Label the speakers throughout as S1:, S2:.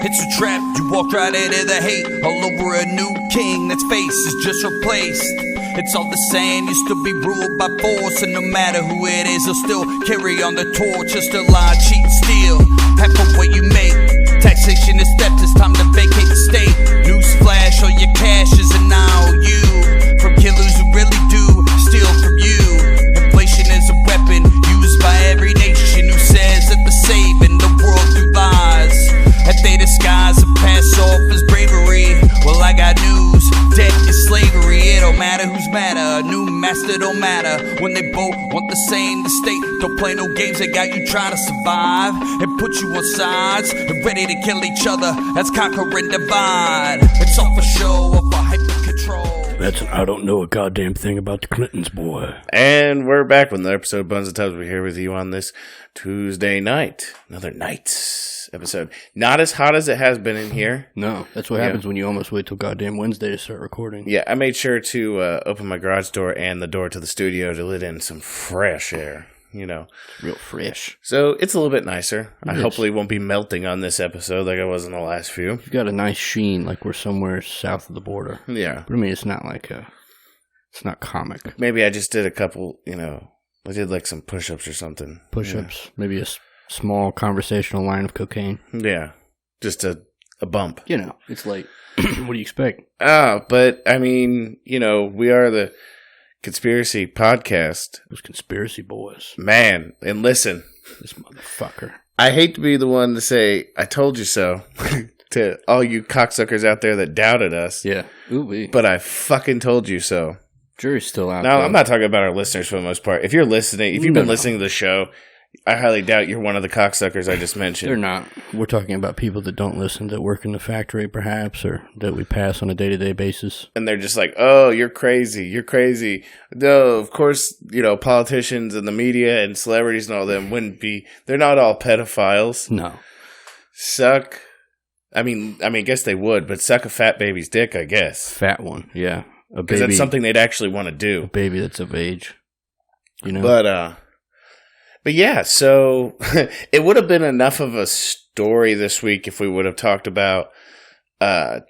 S1: It's a trap, you walked right into the hate. All over a new king that's face is just replaced. It's all the same, you still be ruled by force. And no matter who it is, they'll still carry on the torch. Just a lie, cheat, steal, half of what you make. Taxation is theft, it's time to vacate the state. Newsflash, all your cash is an IOU. From killers who really do steal from you. Inflation is a weapon used by every nation who says that they're saving the world through lies. That they disguise and pass off as bravery. Well, I got news, debt is slavery. It don't matter who's madder, a new master don't matter. When they both want the same, the state don't play no games. They got you trying to survive and put you on sides and ready to kill each other. That's conquer and divide. It's all for show, or for hyper control.
S2: That's an I don't know a goddamn thing about the Clintons, boy.
S3: And we're back with another episode of Buns and Tubs. We're here with you on this Tuesday night. Another night episode. Not as hot as it has been in here.
S2: No, that's what happens when you almost wait till goddamn Wednesday to start recording.
S3: Yeah, I made sure to open my garage door and the door to the studio to let in some fresh air. You know,
S2: real fresh.
S3: So it's a little bit nicer. I hopefully won't be melting on this episode like I was in the last few.
S2: You've got a nice sheen, like we're somewhere south of the border.
S3: Yeah.
S2: But I mean, it's not like it's not comic.
S3: Maybe I just did a couple, I did like some push-ups or something.
S2: Push-ups. Maybe a small conversational line of cocaine.
S3: Yeah. Just a bump.
S2: It's late. What do you expect?
S3: But I mean, we are the Conspiracy Podcast.
S2: Those conspiracy boys.
S3: Man, and listen.
S2: This motherfucker.
S3: I hate to be the one to say, I told you so, to all you cocksuckers out there that doubted us.
S2: Yeah. Ooh-wee.
S3: But I fucking told you so.
S2: Jury's still out.
S3: No, I'm not talking about our listeners for the most part. If you're listening, if you've been listening to the show, I highly doubt you're one of the cocksuckers I just mentioned.
S2: They're not. We're talking about people that don't listen, that work in the factory perhaps, or that we pass on a day-to-day basis.
S3: And they're just like, oh, you're crazy. You're crazy. No, of course, politicians and the media and celebrities and all them wouldn't be. They're not all pedophiles.
S2: No.
S3: Suck. I mean, I guess they would, but suck a fat baby's dick, I guess.
S2: Fat one, yeah.
S3: Because that's something they'd actually want to do.
S2: A baby that's of age.
S3: But yeah, so it would have been enough of a story this week if we would have talked about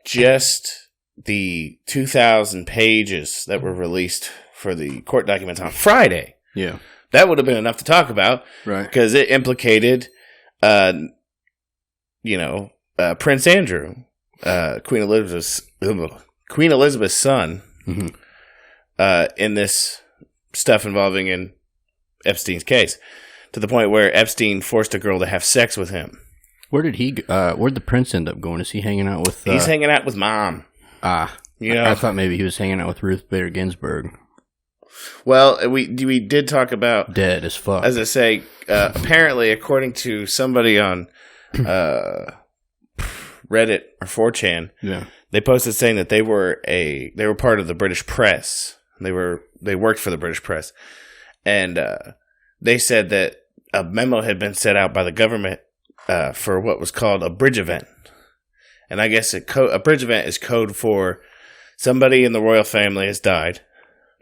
S3: just the 2,000 pages that were released for the court documents on Friday.
S2: Yeah.
S3: That would have been enough to talk about.
S2: Right.
S3: Because it implicated, Prince Andrew, Queen Elizabeth's son, in this stuff involving in Epstein's case, to the point where Epstein forced a girl to have sex with him.
S2: Where'd the prince end up going? Is he hanging out with...
S3: He's hanging out with Mom.
S2: I thought maybe he was hanging out with Ruth Bader Ginsburg.
S3: Well, we did talk about...
S2: Dead as fuck.
S3: As I say, apparently, according to somebody on Reddit or 4chan, they posted saying that they were part of the British press. They worked for the British press. And they said that a memo had been set out by the government for what was called a bridge event. And I guess a bridge event is code for somebody in the royal family has died.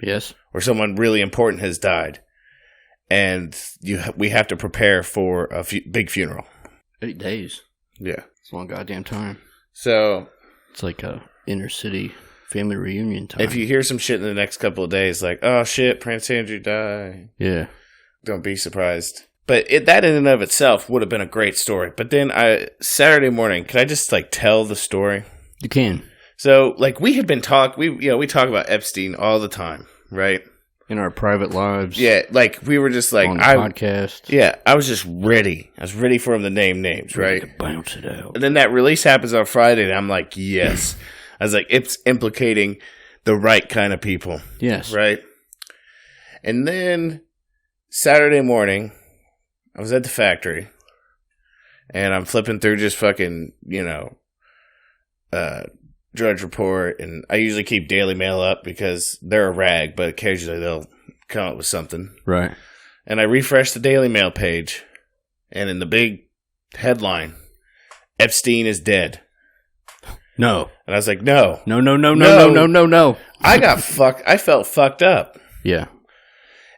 S2: Yes.
S3: Or someone really important has died. And we have to prepare for a big funeral.
S2: 8 days.
S3: Yeah.
S2: It's a long goddamn time.
S3: So.
S2: It's like a inner city family reunion time.
S3: If you hear some shit in the next couple of days, like, oh shit, Prince Andrew died.
S2: Yeah.
S3: Don't be surprised. But that in and of itself would have been a great story. But then Saturday morning, can I just tell the story?
S2: You can.
S3: So we had been we talk about Epstein all the time, right?
S2: In our private lives.
S3: Yeah, we were just
S2: on the podcast.
S3: Yeah, I was just ready. I was ready for him to name names, right?
S2: To bounce it out.
S3: And then that release happens on Friday, and I'm like, yes. I was like, it's implicating the right kind of people.
S2: Yes.
S3: Right? And then Saturday morning, I was at the factory, and I'm flipping through just fucking, Drudge Report, and I usually keep Daily Mail up because they're a rag, but occasionally they'll come up with something.
S2: Right.
S3: And I refreshed the Daily Mail page, and in the big headline, Epstein is dead.
S2: No.
S3: And I was like, no.
S2: No.
S3: I felt fucked up.
S2: Yeah.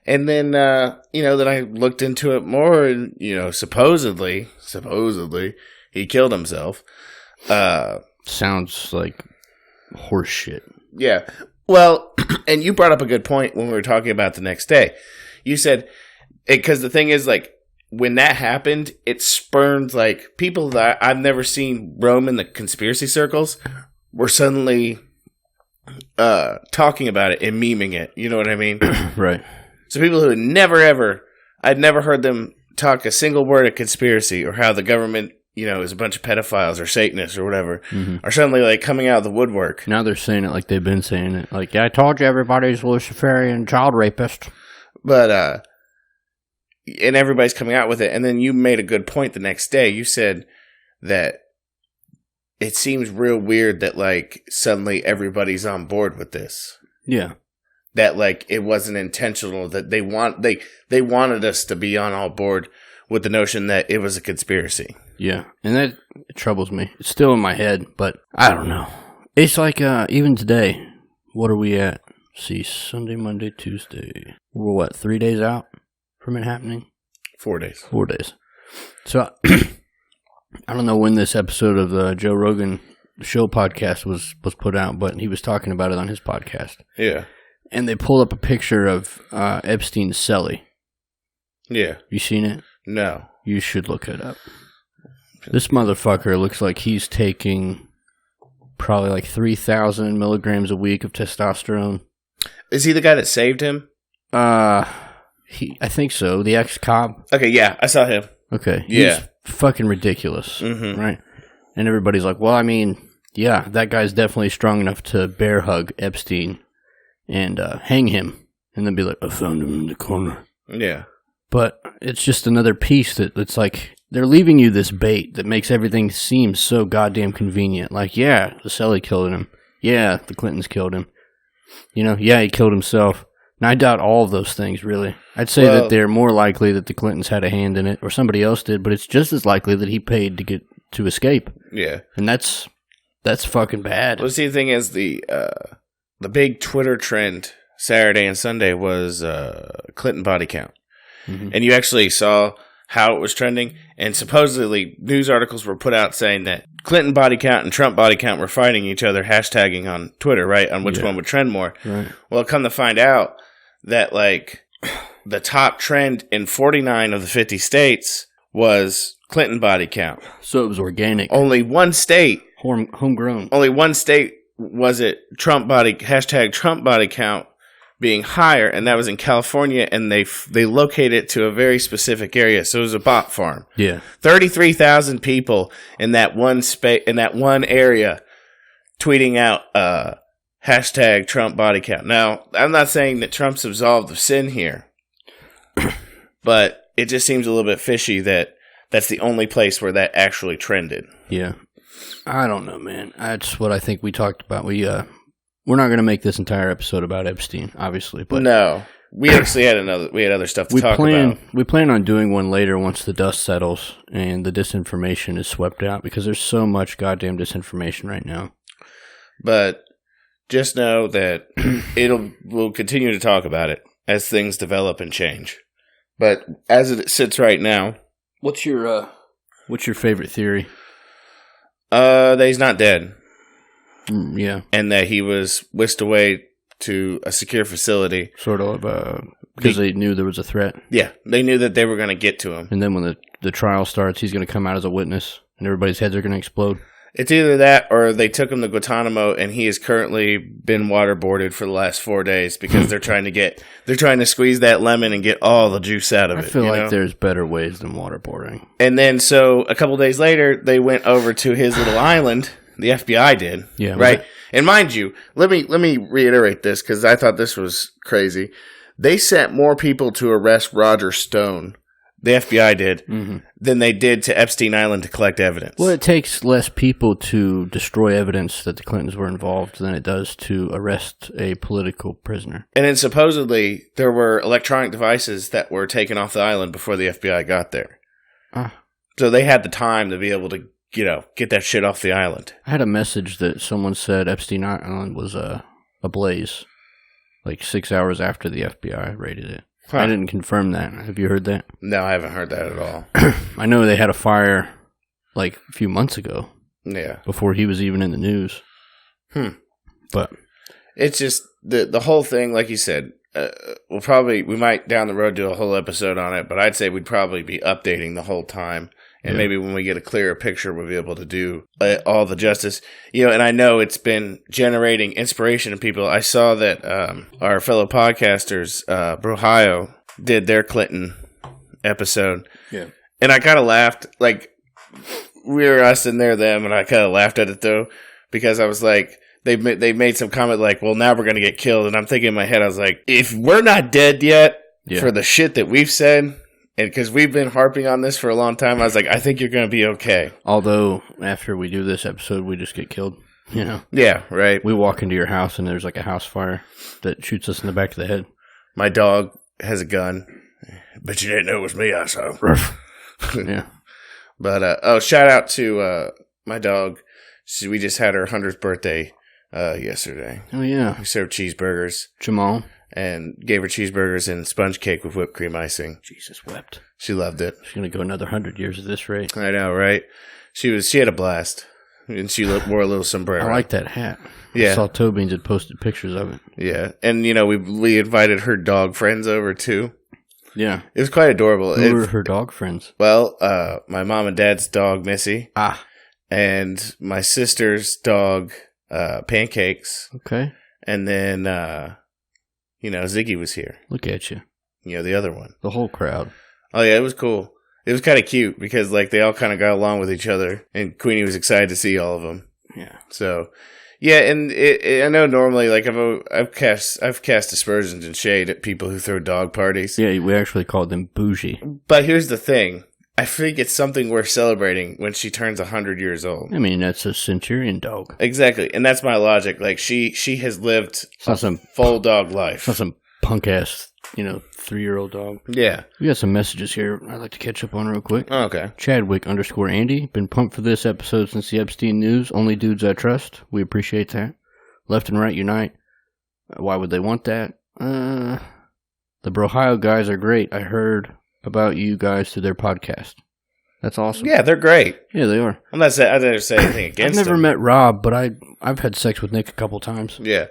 S3: And then, then I looked into it more, and, supposedly, he killed himself.
S2: Sounds like horse shit.
S3: Yeah. Well, and you brought up a good point when we were talking about the next day. You said, because the thing is, like, when that happened, it spurned, like, people that I've never seen roam in the conspiracy circles were suddenly talking about it and memeing it. You know what I mean?
S2: Right.
S3: So people who had I'd never heard them talk a single word of conspiracy or how the government, is a bunch of pedophiles or Satanists or whatever, are suddenly, like, coming out of the woodwork.
S2: Now they're saying it like they've been saying it. Like, yeah, I told you everybody's Luciferian child rapist.
S3: But, and everybody's coming out with it. And then you made a good point the next day. You said that it seems real weird that, like, suddenly everybody's on board with this.
S2: Yeah.
S3: That, like, it wasn't intentional, that they wanted us to be on all board with the notion that it was a conspiracy.
S2: Yeah, and that troubles me. It's still in my head, but I don't know. It's like, even today, what are we at? Let's see, Sunday, Monday, Tuesday. We're what, 3 days out from it happening?
S3: 4 days.
S2: 4 days. So, I don't know when this episode of the Joe Rogan Show podcast was put out, but he was talking about it on his podcast.
S3: Yeah.
S2: And they pulled up a picture of Epstein's cellie.
S3: Yeah.
S2: You seen it?
S3: No.
S2: You should look it up. This motherfucker looks like he's taking probably like 3,000 milligrams a week of testosterone.
S3: Is he the guy that saved him?
S2: I think so. The ex-cop.
S3: Okay, yeah, I saw him.
S2: Okay.
S3: Yeah.
S2: He's fucking ridiculous. Right? And everybody's like, well, I mean, yeah, that guy's definitely strong enough to bear hug Epstein and hang him. And then be like, I found him in the corner.
S3: Yeah.
S2: But it's just another piece that it's like, they're leaving you this bait that makes everything seem so goddamn convenient. Like, yeah, the cellie killed him. Yeah, the Clintons killed him. Yeah, he killed himself. And I doubt all of those things, really. I'd say that they're more likely that the Clintons had a hand in it, or somebody else did, but it's just as likely that he paid to escape.
S3: Yeah.
S2: And that's fucking bad.
S3: Well, see, the thing is, the big Twitter trend Saturday and Sunday was Clinton body count. And you actually saw how it was trending, and supposedly news articles were put out saying that Clinton body count and Trump body count were fighting each other, hashtagging on Twitter, right, on which one would trend more.
S2: Right.
S3: Well, come to find out that, like, the top trend in 49 of the 50 states was Clinton body count.
S2: So it was organic.
S3: Only one state.
S2: Homegrown.
S3: Only one state was it Trump body count being higher, and that was in California, and they located it to a very specific area. So it was a bot farm.
S2: Yeah.
S3: 33,000 people in that one area tweeting out hashtag Trump body count. Now, I'm not saying that Trump's absolved of sin here, but it just seems a little bit fishy that that's the only place where that actually trended.
S2: Yeah. I don't know, man. That's what I think we talked about. We're not going to make this entire episode about Epstein, obviously, but
S3: no, we actually had other stuff to talk about.
S2: We plan on doing one later once the dust settles and the disinformation is swept out, because there's so much goddamn disinformation right now.
S3: But just know that we'll continue to talk about it as things develop and change. But as it sits right now,
S2: what's your favorite theory?
S3: That he's not dead.
S2: Yeah.
S3: And that he was whisked away to a secure facility.
S2: Sort of, because they knew there was a threat.
S3: Yeah, they knew that they were going to get to him.
S2: And then when the trial starts, he's going to come out as a witness, and everybody's heads are going to explode.
S3: It's either that, or they took him to Guantanamo, and he has currently been waterboarded for the last 4 days because they're trying to squeeze that lemon and get all the juice out of it.
S2: I feel like there's better ways than waterboarding.
S3: And then, so a couple days later, they went over to his little island. The FBI did. Yeah. Right? And mind you, let me reiterate this, because I thought this was crazy. They sent more people to arrest Roger Stone, the FBI did, than they did to Epstein Island to collect evidence.
S2: Well, it takes less people to destroy evidence that the Clintons were involved than it does to arrest a political prisoner.
S3: And then supposedly there were electronic devices that were taken off the island before the FBI got there. So they had the time to be able to, get that shit off the island.
S2: I had a message that someone said Epstein Island was ablaze, like 6 hours after the FBI raided it. Huh. I didn't confirm that. Have you heard that?
S3: No, I haven't heard that at all.
S2: I know they had a fire like a few months ago,
S3: Yeah.
S2: Before he was even in the news. But
S3: it's just the whole thing, like you said, we might down the road do a whole episode on it, but I'd say we'd probably be updating the whole time. And maybe when we get a clearer picture, we'll be able to do all the justice. And I know it's been generating inspiration in people. I saw that our fellow podcasters, Brohio, did their Clinton episode. Yeah. And I kind of laughed. Like, we were us and they're them, and I kind of laughed at it, though, because I was like, they made some comment like, well, now we're going to get killed. And I'm thinking in my head, I was like, if we're not dead yet for the shit that we've said... And because we've been harping on this for a long time, I was like, I think you're going to be okay.
S2: Although, after we do this episode, we just get killed,
S3: Yeah, right.
S2: We walk into your house, and there's like a house fire that shoots us in the back of the head.
S3: My dog has a gun. But you didn't know it was me, I saw.
S2: Yeah.
S3: But, shout out to my dog. We just had her 100th birthday yesterday.
S2: Oh, yeah.
S3: We served cheeseburgers.
S2: Jamal.
S3: And gave her cheeseburgers and sponge cake with whipped cream icing.
S2: Jesus wept.
S3: She loved it.
S2: She's going to go another 100 years at this rate.
S3: I know, right? She had a blast. And she wore a little sombrero.
S2: I like that hat.
S3: Yeah.
S2: I saw Toe Beans had posted pictures of it.
S3: Yeah. And, we invited her dog friends over, too.
S2: Yeah.
S3: It was quite adorable.
S2: Who were her dog friends?
S3: Well, my mom and dad's dog, Missy.
S2: Ah.
S3: And my sister's dog, Pancakes.
S2: Okay.
S3: And then... Ziggy was here.
S2: Look at you.
S3: The other one.
S2: The whole crowd.
S3: Oh, yeah, it was cool. It was kind of cute because, they all kind of got along with each other. And Queenie was excited to see all of them.
S2: Yeah.
S3: So, yeah, and I know normally, I've cast aspersions and shade at people who throw dog parties.
S2: Yeah, we actually called them bougie.
S3: But here's the thing. I think it's something worth celebrating when she turns 100 years old.
S2: I mean, that's a centurion dog.
S3: Exactly. And that's my logic. she has lived a full dog life.
S2: It's not some punk-ass, 3-year-old dog.
S3: Yeah.
S2: We got some messages here I'd like to catch up on real quick.
S3: Oh, okay.
S2: Chadwick_Andy. Been pumped for this episode since the Epstein news. Only dudes I trust. We appreciate that. Left and right unite. Why would they want that? The Brohio guys are great. I heard... about you guys through their podcast. That's awesome.
S3: Yeah, they're great.
S2: Yeah, they are.
S3: I never say anything against them.
S2: I've never met Rob, but I've had sex with Nick a couple times.
S3: Yeah.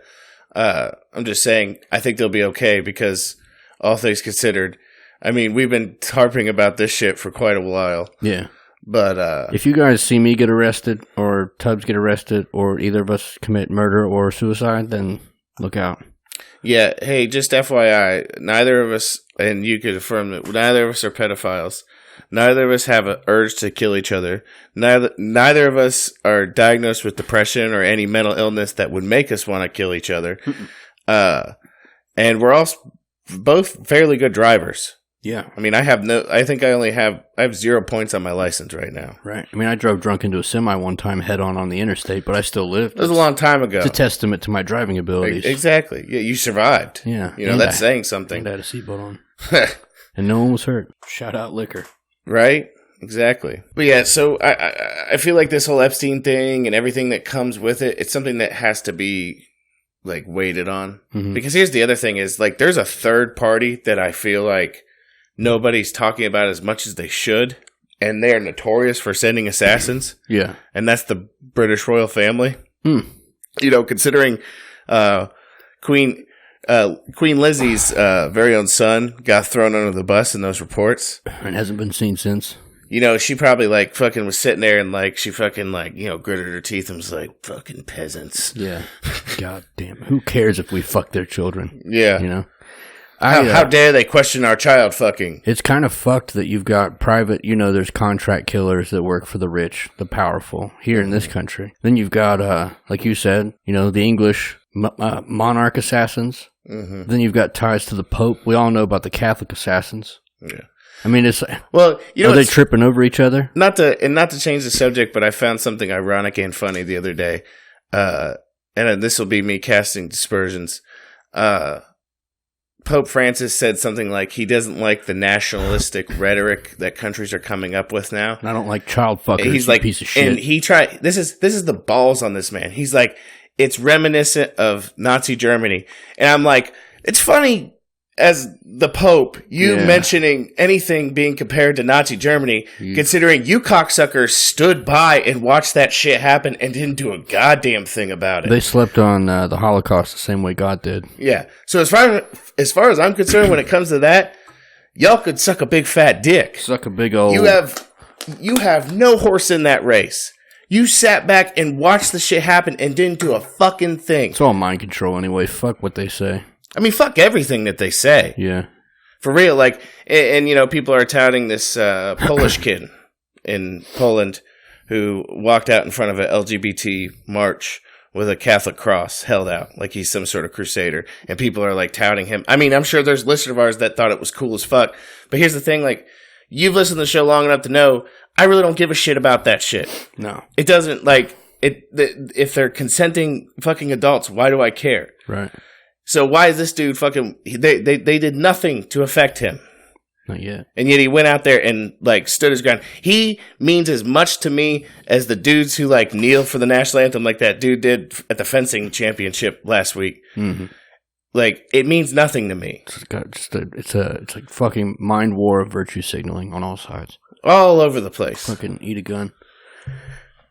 S3: I'm just saying, I think they'll be okay because all things considered, I mean, we've been harping about this shit for quite a while.
S2: Yeah.
S3: But
S2: if you guys see me get arrested or Tubbs get arrested or either of us commit murder or suicide, then look out.
S3: Yeah, hey, just FYI, neither of us, and you could affirm that neither of us are pedophiles. Neither of us have an urge to kill each other. Neither of us are diagnosed with depression or any mental illness that would make us want to kill each other. And we're all both fairly good drivers.
S2: Yeah.
S3: I mean, I have 0 points on my license right now.
S2: Right. I mean, I drove drunk into a semi one time head on the interstate, but I still lived.
S3: It was a long time ago.
S2: It's a testament to my driving abilities.
S3: Exactly. Yeah, you survived.
S2: Yeah.
S3: That's saying something.
S2: And I had a seatbelt on. And no one was hurt. Shout out liquor.
S3: Right? Exactly. But yeah, so I feel like this whole Epstein thing and everything that comes with it, it's something that has to be weighted on. Mm-hmm. Because here's the other thing is there's a third party that I feel like nobody's talking about as much as they should, and they're notorious for sending assassins.
S2: Yeah.
S3: And that's the British royal family. Considering Queen Lizzie's very own son got thrown under the bus in those reports.
S2: And hasn't been seen since.
S3: She probably fucking was sitting there and she fucking gritted her teeth and was like, fucking peasants.
S2: Yeah. God damn. Who cares if we fuck their children?
S3: Yeah. How dare they question our child fucking?
S2: It's kind of fucked that you've got private, there's contract killers that work for the rich, the powerful, here in this country. Then you've got, like you said, the English monarch assassins. Mm-hmm. Then you've got ties to the Pope. We all know about the Catholic assassins.
S3: Yeah.
S2: I mean, it's...
S3: Well,
S2: are they tripping over each other?
S3: Not to change the subject, but I found something ironic and funny the other day. And this will be me casting dispersions. Pope Francis said something like he doesn't like the nationalistic rhetoric that countries are coming up with now.
S2: I don't like child fuckers.
S3: He's like,
S2: piece of shit.
S3: And this is the balls on this man. He's like, it's reminiscent of Nazi Germany. And I'm like, it's funny as the Pope, you mentioning anything being compared to Nazi Germany, considering you cocksuckers stood by and watched that shit happen and didn't do a goddamn thing about it.
S2: They slept on the Holocaust the same way God did.
S3: Yeah. So as far as I'm concerned, when it comes to that, y'all could suck a big fat dick.
S2: Suck a big old...
S3: You have no horse in that race. You sat back and watched the shit happen and didn't do a fucking thing.
S2: It's all mind control anyway. Fuck what they say.
S3: I mean, fuck everything that they say.
S2: Yeah.
S3: For real. Like, and you know, people are touting this Polish kid in Poland who walked out in front of an LGBT march with a Catholic cross held out like he's some sort of crusader. And people are like touting him. I mean, I'm sure there's listeners of ours that thought it was cool as fuck. But here's the thing, like, you've listened to the show long enough to know I really don't give a shit about that shit.
S2: No.
S3: It doesn't, like, if they're consenting fucking adults, why do I care?
S2: Right.
S3: So why is this dude fucking... They did nothing to affect him.
S2: Not yet.
S3: And yet he went out there and, like, stood his ground. He means as much to me as the dudes who, like, kneel for the national anthem like that dude did at the fencing championship last week. Mm-hmm. Like, it means nothing to me.
S2: It's like fucking mind war of virtue signaling on all sides.
S3: All over the place.
S2: Fucking eat a gun.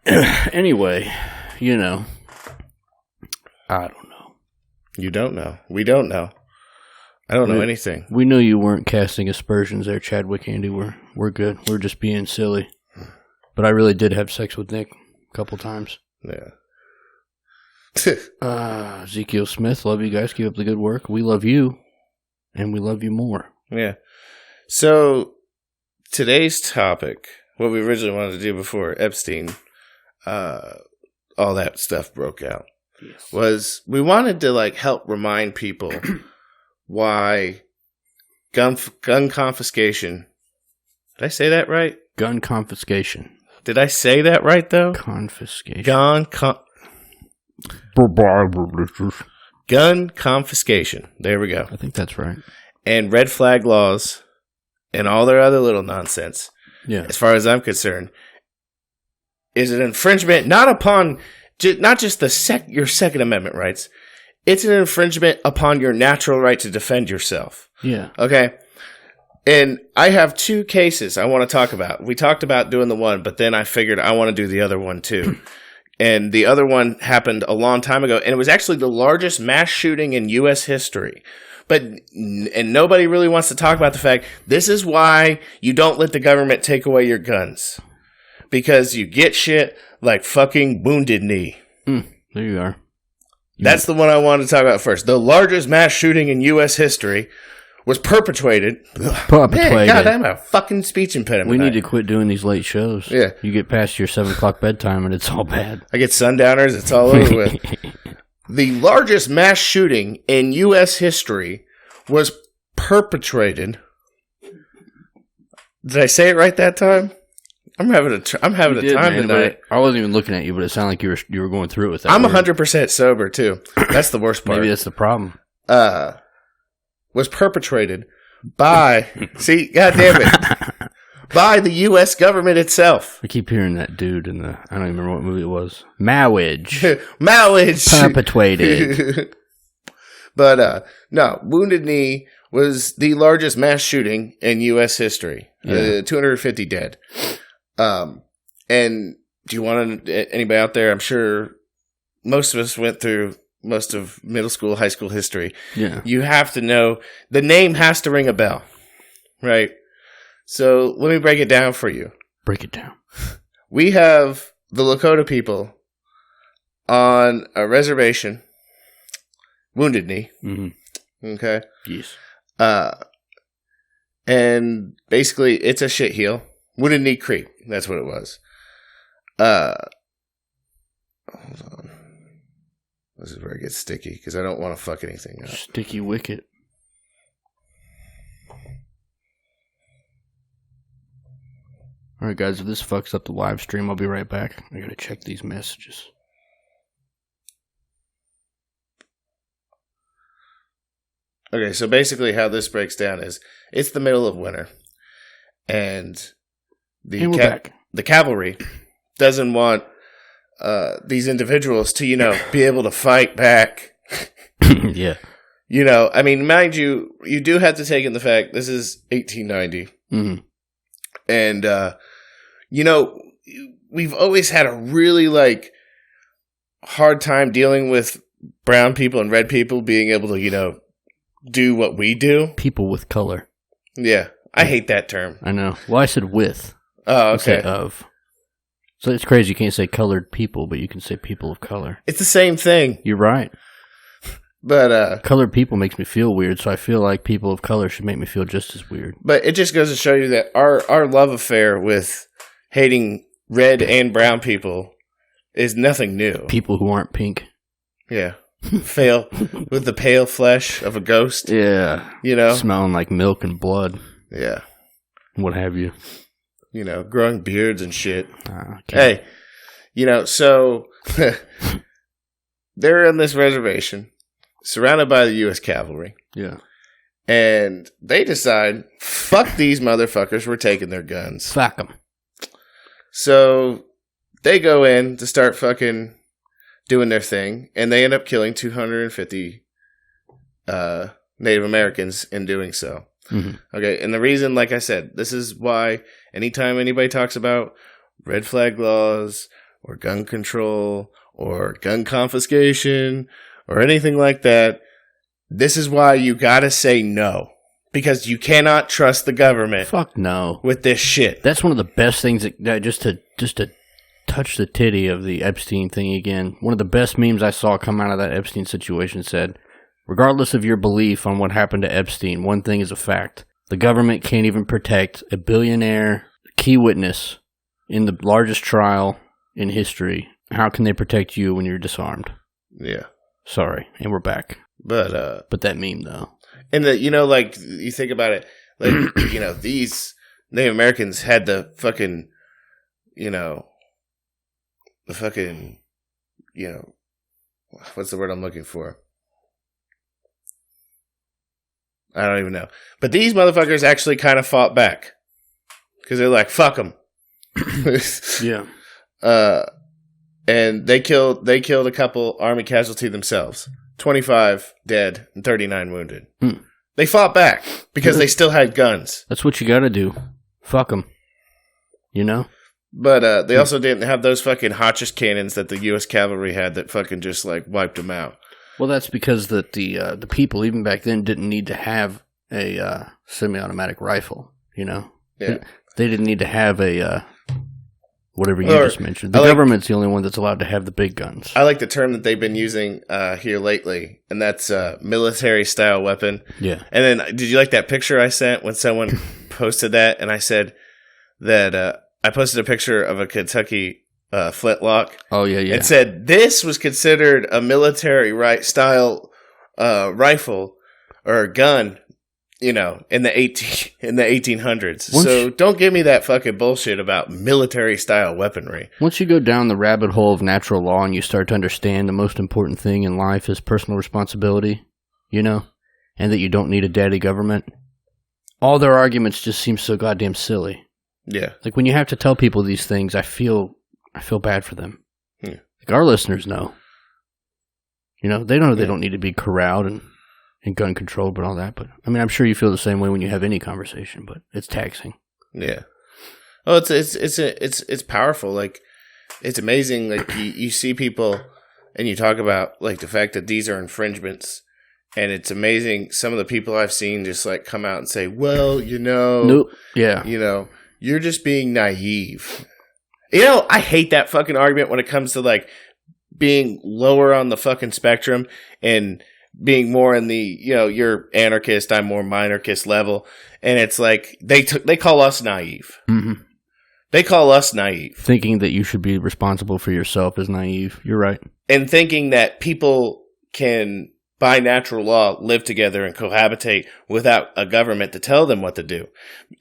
S2: Anyway, you know. I don't know.
S3: You don't know. We don't know. I don't know anything.
S2: We know you weren't casting aspersions there, Chadwick, Andy. We're good. We're just being silly. But I really did have sex with Nick a couple times.
S3: Yeah.
S2: Ezekiel Smith, love you guys. Keep up the good work. We love you, and we love you more.
S3: Yeah. So, today's topic, what we originally wanted to do before Epstein, all that stuff broke out, was we wanted to, like, help remind people why gun confiscation. Did I say that right?
S2: Gun confiscation.
S3: Did I say that right, though?
S2: Confiscation.
S3: Gun confiscation. There we go.
S2: I think that's right.
S3: And red flag laws and all their other little nonsense.
S2: Yeah.
S3: As far as I'm concerned, is an infringement not just your Second Amendment rights. It's an infringement upon your natural right to defend yourself.
S2: Yeah.
S3: Okay. And I have two cases I want to talk about. We talked about doing the one, but then I figured I want to do the other one too. And the other one happened a long time ago, and it was actually the largest mass shooting in U.S. history. And nobody really wants to talk about the fact this is why you don't let the government take away your guns. Because you get shit like fucking Wounded Knee.
S2: There you are.
S3: That's the one I wanted to talk about first. The largest mass shooting in U.S. history was perpetrated. Man, God, I'm a fucking speech impediment.
S2: We need to quit doing these late shows.
S3: Yeah.
S2: You get past your 7 o'clock bedtime and it's all bad.
S3: I get sundowners. It's all over with. The largest mass shooting in U.S. history was perpetrated. Did I say it right that time? I'm having a time tonight.
S2: I wasn't even looking at you, but it sounded like you were going through it with that.
S3: I'm 100% sober too. That's the worst part.
S2: Maybe that's the problem.
S3: Was perpetrated by God damn it, by the U.S. government itself.
S2: I keep hearing that dude in I don't even remember what movie it was. Marriage. Perpetrated.
S3: But no, Wounded Knee was the largest mass shooting in U.S. history. 250 dead. And do you want anybody out there? I'm sure most of us went through most of middle school, high school history.
S2: Yeah.
S3: You have to know, the name has to ring a bell, right? So let me break it down for you.
S2: Break it down.
S3: We have the Lakota people on a reservation, Wounded Knee. Mm-hmm. Okay.
S2: Yes.
S3: And basically it's a shitheel. Wounded Knee Creek. That's what it was. Hold on. This is where it gets sticky because I don't want to fuck anything up.
S2: Sticky wicket. Alright guys, if this fucks up the live stream, I'll be right back. I gotta check these messages.
S3: Okay, so basically how this breaks down is it's the middle of winter. And the cavalry doesn't want these individuals to, be able to fight back.
S2: Yeah.
S3: You know, I mean, mind you, you do have to take in the fact this is 1890.
S2: Mm-hmm.
S3: And, you know, we've always had a really, like, hard time dealing with brown people and red people being able to, you know, do what we do.
S2: People with color.
S3: Yeah. I hate that term.
S2: I know. Well, I said with.
S3: Oh, okay.
S2: Instead of. So it's crazy. You can't say colored people, but you can say people of color.
S3: It's the same thing.
S2: You're right.
S3: But
S2: colored people makes me feel weird, so I feel like people of color should make me feel just as weird.
S3: But it just goes to show you that our love affair with hating red and brown people is nothing new.
S2: People who aren't pink.
S3: Yeah. With the pale flesh of a ghost.
S2: Yeah.
S3: You know?
S2: Smelling like milk and blood.
S3: Yeah.
S2: What have you.
S3: You know, growing beards and shit.
S2: Okay.
S3: Hey, you know, so they're on this reservation, surrounded by the U.S. cavalry.
S2: Yeah.
S3: And they decide, fuck these motherfuckers, we're taking their guns.
S2: Fuck them.
S3: So they go in to start fucking doing their thing, and they end up killing 250 Native Americans in doing so.
S2: Mm-hmm.
S3: Okay, and the reason, like I said, this is why anytime anybody talks about red flag laws or gun control or gun confiscation or anything like that, this is why you gotta say no. Because you cannot trust the government.
S2: Fuck no.
S3: With this shit.
S2: That's one of the best things that just to touch the titty of the Epstein thing again. One of the best memes I saw come out of that Epstein situation said, regardless of your belief on what happened to Epstein, one thing is a fact. The government can't even protect a billionaire key witness in the largest trial in history. How can they protect you when you're disarmed?
S3: Yeah.
S2: Sorry. And we're back.
S3: But
S2: that meme, though.
S3: And you know, like, you think about it, like, you know, these Native Americans had the fucking, you know, what's the word I'm looking for? I don't even know. But these motherfuckers actually kind of fought back. Because they're like, fuck them.
S2: Yeah.
S3: And they killed a couple army casualty themselves. 25 dead and 39 wounded. They fought back because they still had guns.
S2: That's what you gotta do. Fuck them. You know?
S3: But they also didn't have those fucking Hotchkiss cannons that the U.S. cavalry had that fucking just, like, wiped them out.
S2: Well, that's because that the people, even back then, didn't need to have a semi-automatic rifle, you know?
S3: Yeah.
S2: They didn't need to have a... whatever you just mentioned. The government's the only one that's allowed to have the big guns.
S3: I like the term that they've been using here lately, and that's military-style weapon.
S2: Yeah.
S3: And then, did you like that picture I sent when someone posted that? And I said that I posted a picture of a Kentucky flintlock.
S2: Oh, yeah, yeah.
S3: And said this was considered a military-style rifle or gun, you know, in the 1800s. So don't give me that fucking bullshit about military-style weaponry.
S2: Once you go down the rabbit hole of natural law and you start to understand the most important thing in life is personal responsibility, you know, and that you don't need a daddy government, all their arguments just seem so goddamn silly.
S3: Yeah.
S2: Like, when you have to tell people these things, I feel bad for them.
S3: Yeah.
S2: Like, our listeners know. You know, they know they don't need to be corralled and gun controlled, but all that. But I mean, I'm sure you feel the same way when you have any conversation. But it's taxing.
S3: Yeah. Oh, it's powerful. Like, it's amazing. Like, you see people, and you talk about, like, the fact that these are infringements, and it's amazing. Some of the people I've seen just, like, come out and say, "Well, you know,
S2: nope. Yeah,
S3: you know, you're just being naive." You know, I hate that fucking argument when it comes to, like, being lower on the fucking spectrum and being more in the, you know, you're anarchist, I'm more minarchist level. And it's like, they call us naive.
S2: Mm-hmm.
S3: They call us naive.
S2: Thinking that you should be responsible for yourself is naive. You're right.
S3: And thinking that people can, by natural law, live together and cohabitate without a government to tell them what to do.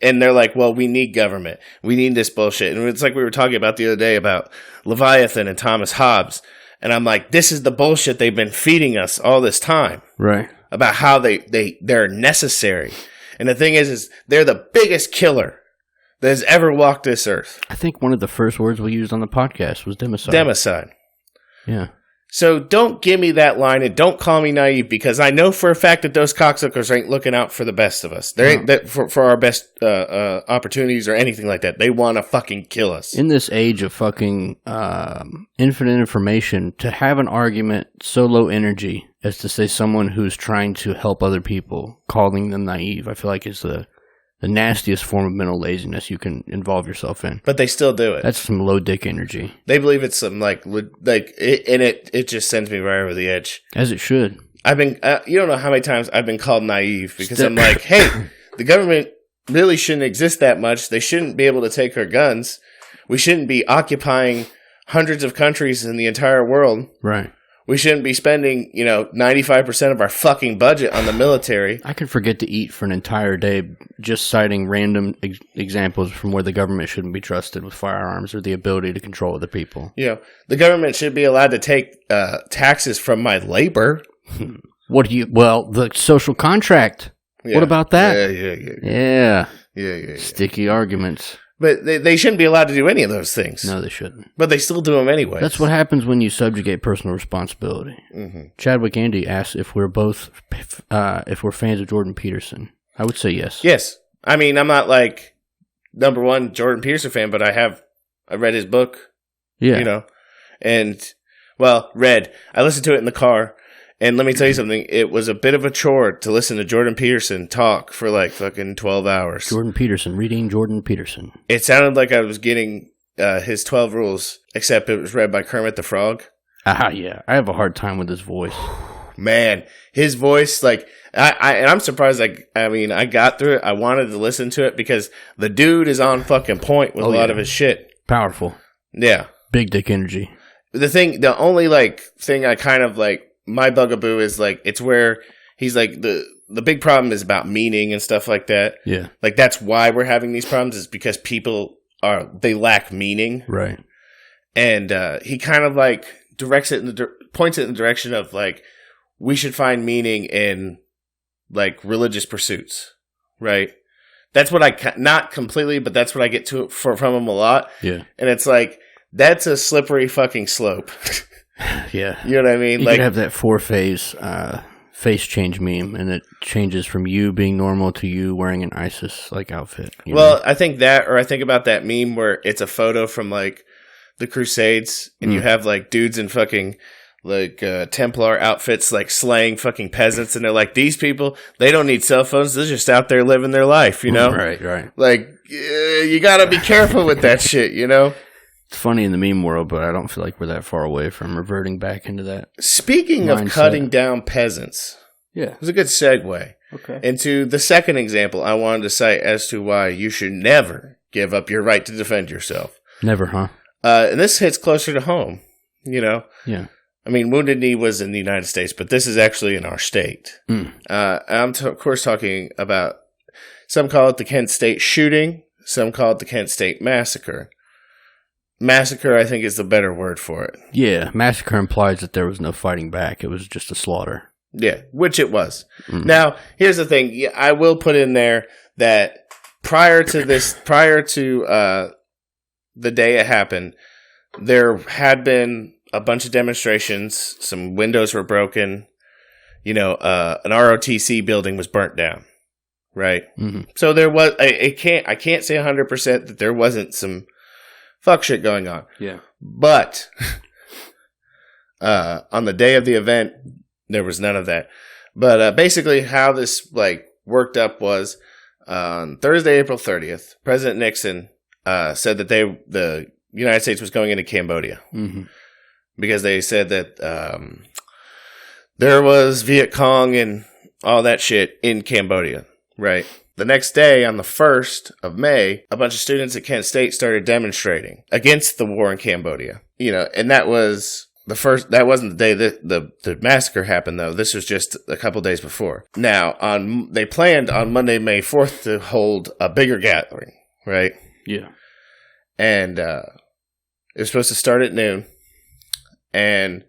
S3: And they're like, well, we need government. We need this bullshit. And it's like we were talking about the other day about Leviathan and Thomas Hobbes. And I'm like, this is the bullshit they've been feeding us all this time.
S2: Right.
S3: About how they're necessary. And the thing is they're the biggest killer that has ever walked this earth.
S2: I think one of the first words we used on the podcast was democide.
S3: Democide.
S2: Yeah.
S3: So don't give me that line and don't call me naive, because I know for a fact that those cocksuckers ain't looking out for the best of us. They ain't that for our best opportunities or anything like that. They want to fucking kill us.
S2: In this age of fucking infinite information, to have an argument so low energy as to say someone who's trying to help other people, calling them naive, I feel like is the nastiest form of mental laziness you can involve yourself in.
S3: But they still do it.
S2: That's some low dick energy.
S3: They believe it's some it just sends me right over the edge.
S2: As it should.
S3: I've been, you don't know how many times I've been called naive because I'm like, hey, the government really shouldn't exist that much. They shouldn't be able to take our guns. We shouldn't be occupying hundreds of countries in the entire world.
S2: Right.
S3: We shouldn't be spending, 95% of our fucking budget on the military.
S2: I could forget to eat for an entire day just citing random examples from where the government shouldn't be trusted with firearms or the ability to control other people.
S3: The government should be allowed to take taxes from my labor.
S2: The social contract.
S3: Yeah.
S2: What about that?
S3: Yeah.
S2: Sticky arguments.
S3: But they shouldn't be allowed to do any of those things.
S2: No, they shouldn't.
S3: But they still do them anyway.
S2: That's what happens when you subjugate personal responsibility.
S3: Mm-hmm.
S2: Chadwick Andy asked if we're both if we're fans of Jordan Peterson. I would say yes.
S3: Yes. I mean, I'm not like number one Jordan Peterson fan, but I read his book.
S2: Yeah.
S3: Read. I listened to it in the car. And let me tell you something, it was a bit of a chore to listen to Jordan Peterson talk for like fucking 12 hours.
S2: Jordan Peterson, reading Jordan Peterson.
S3: It sounded like I was getting his 12 rules, except it was read by Kermit the Frog.
S2: Yeah. I have a hard time with his voice.
S3: Man, his voice, like, I'm surprised, I got through it. I wanted to listen to it because the dude is on fucking point with a lot of his shit.
S2: Powerful.
S3: Yeah.
S2: Big dick energy.
S3: The only, like, thing I kind of, like, my bugaboo is like it's where he's like the big problem is about meaning and stuff like that.
S2: Yeah,
S3: like that's why we're having these problems is because people they lack meaning,
S2: right?
S3: And he kind of like directs it points it in the direction of like we should find meaning in like religious pursuits, right? That's what not completely, but that's what I get to from him a lot.
S2: Yeah,
S3: and it's like that's a slippery fucking slope.
S2: Yeah.
S3: You know what I mean?
S2: You could have that 4-phase face change meme, and it changes from you being normal to you wearing an ISIS-like outfit.
S3: Well, I think that, or I think about that meme where it's a photo from, like, the Crusades, and you have, like, dudes in fucking, like, Templar outfits, like, slaying fucking peasants, and they're like, these people, they don't need cell phones, they're just out there living their life, you know?
S2: Right.
S3: Like, you gotta be careful with that shit, you know?
S2: It's funny in the meme world, but I don't feel like we're that far away from reverting back into that.
S3: Speaking
S2: mindset.
S3: of cutting down peasants, it was a good segue into the second example I wanted to cite as to why you should never give up your right to defend yourself.
S2: Never, huh?
S3: And this hits closer to home, you know?
S2: Yeah.
S3: I mean, Wounded Knee was in the United States, but this is actually in our state. I'm, of course, talking about, some call it the Kent State shooting, some call it the Kent State massacre. Massacre, I think, is the better word for it.
S2: Yeah, massacre implies that there was no fighting back. It was just a slaughter.
S3: Yeah, which it was. Now, here's the thing. I will put in there that prior to the day it happened, there had been a bunch of demonstrations. Some windows were broken. An ROTC building was burnt down. Right? Mm-hmm. So there was. I can't say 100% that there wasn't some fuck shit going on.
S2: Yeah.
S3: But on the day of the event, there was none of that. But basically how this like worked up was on Thursday, April 30th, President Nixon said that the United States was going into Cambodia. Mm-hmm. Because they said that there was Viet Cong and all that shit in Cambodia. Right. The next day, on the 1st of May, a bunch of students at Kent State started demonstrating against the war in Cambodia. And that was that wasn't the day that the massacre happened, though. This was just a couple days before. Now, they planned on Monday, May 4th to hold a bigger gathering, right?
S2: Yeah.
S3: And it was supposed to start at noon. And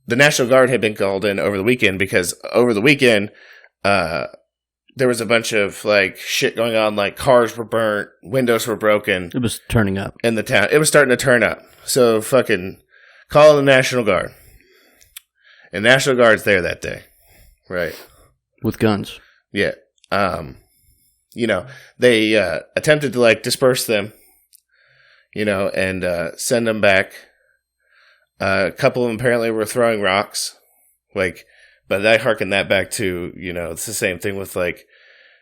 S3: the National Guard had been called in over the weekend because over the weekend, there was a bunch of, like, shit going on, like cars were burnt, windows were broken.
S2: It was turning up.
S3: In the town. It was starting to turn up. So fucking call the National Guard. And National Guard's there that day. Right.
S2: With guns.
S3: Yeah. They attempted to like disperse them, and send them back. A couple of them apparently were throwing rocks, but I harken that back to, it's the same thing with like,